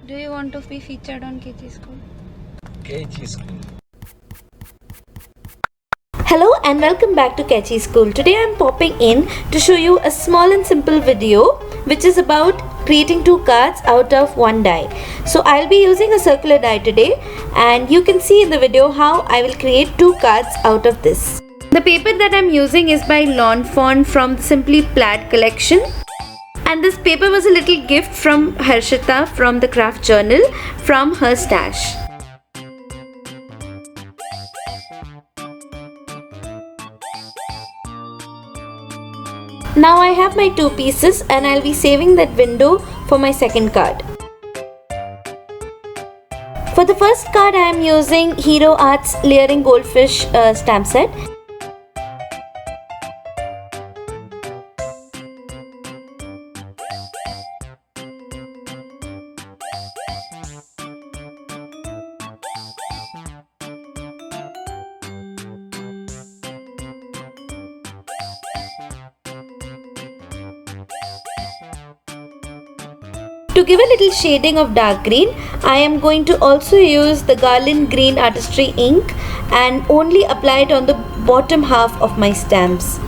Do you want to be featured on KG School? KG School. Hello and welcome back to Catchy School. Today I am popping in to show you a small and simple video which is about creating two cards out of one die. So I'll be using a circular die today and you can see in the video how I will create two cards out of this. The paper that I'm using is by FAWN from the Simply Plaid collection. And this paper was a little gift from Harshita from the craft journal from her stash. Now I have my two pieces and I'll be saving that window for my second card. For the first card I am using Hero Art's Layering Goldfish stamp set. To give a little shading of dark green, I am going to also use the Garland Green Artistry ink and only apply it on the bottom half of my stamps.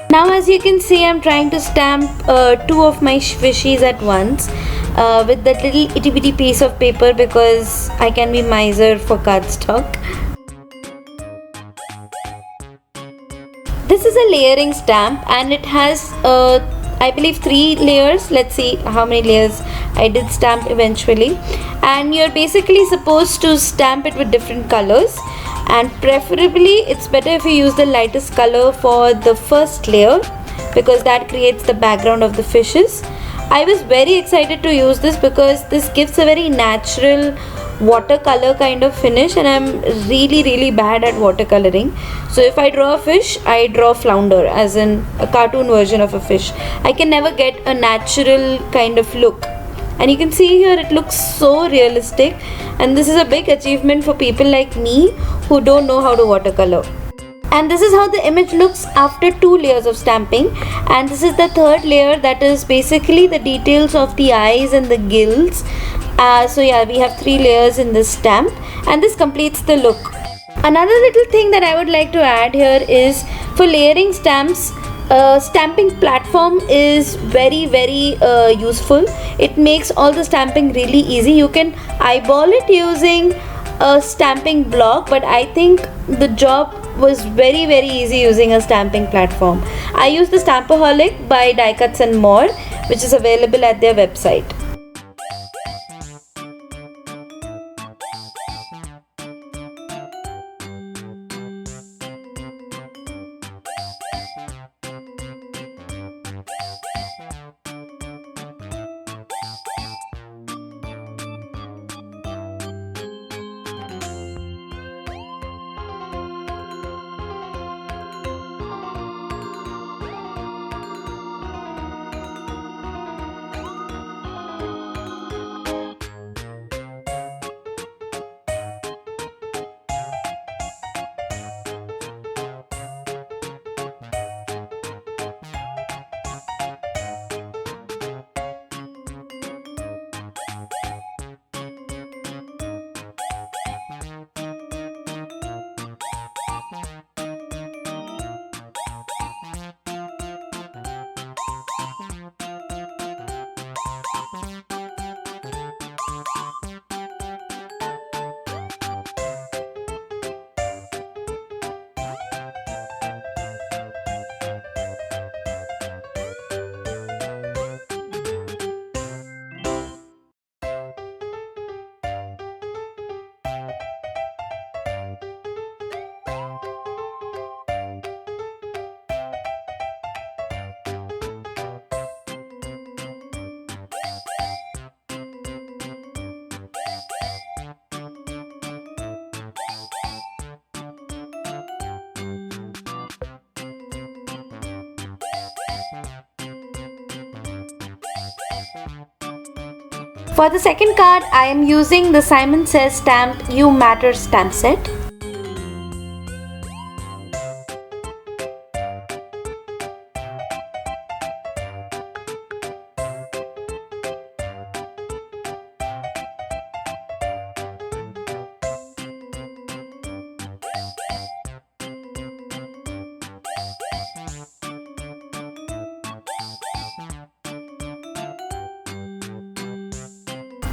Now as you can see, I am trying to stamp two of my fishies at once with that little itty bitty piece of paper because I can be miser for cardstock. This is a layering stamp and it has I believe 3 layers. Let's see how many layers I did stamp eventually. And you're basically supposed to stamp it with different colors, and preferably it's better if you use the lightest color for the first layer because that creates the background of the fishes. I was very excited to use this because this gives a very natural watercolor kind of finish, and I'm really bad at watercoloring. So if I draw a fish, I draw flounder, as in a cartoon version of a fish. I can never get a natural kind of look, and you can see here it looks so realistic, and this is a big achievement for people like me who don't know how to watercolor. And this is how the image looks after 2 layers of stamping, and this is the third layer, that is basically the details of the eyes and the gills. So yeah, we have 3 layers in this stamp and this completes the look. Another little thing that I would like to add here is for layering stamps, stamping platform is very useful. It makes all the stamping really easy. You can eyeball it using a stamping block, but I think the job was very easy using a stamping platform. I use the Stampaholic by Die Cuts and More, which is available at their website. For the second card, I am using the Simon Says stamped You Matter stamp set.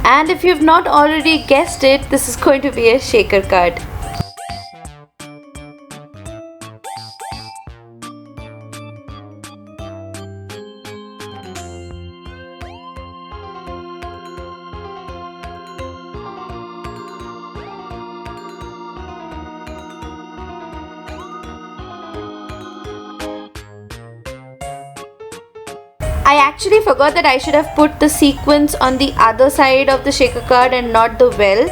And if you've not already guessed it, this is going to be a shaker card. I actually forgot that I should have put the sequins on the other side of the shaker card and not the well,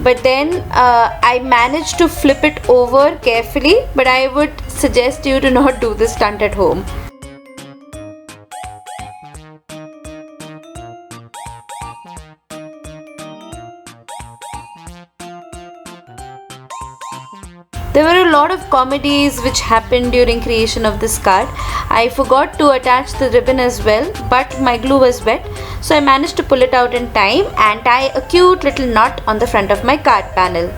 but then I managed to flip it over carefully, but I would suggest you to not do this stunt at home. There were a lot of comedies which happened during creation of this card. I forgot to attach the ribbon as well, but my glue was wet, so I managed to pull it out in time and tie a cute little knot on the front of my card panel.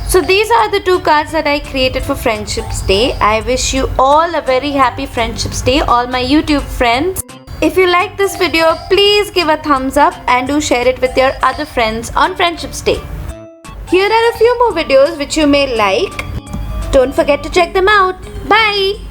So these are the two cards that I created for Friendship's Day. I wish you all a very happy Friendship's Day, all my YouTube friends. If you like this video, please give a thumbs up and do share it with your other friends on Friendship's Day. Here are a few more videos which you may like. Don't forget to check them out. Bye!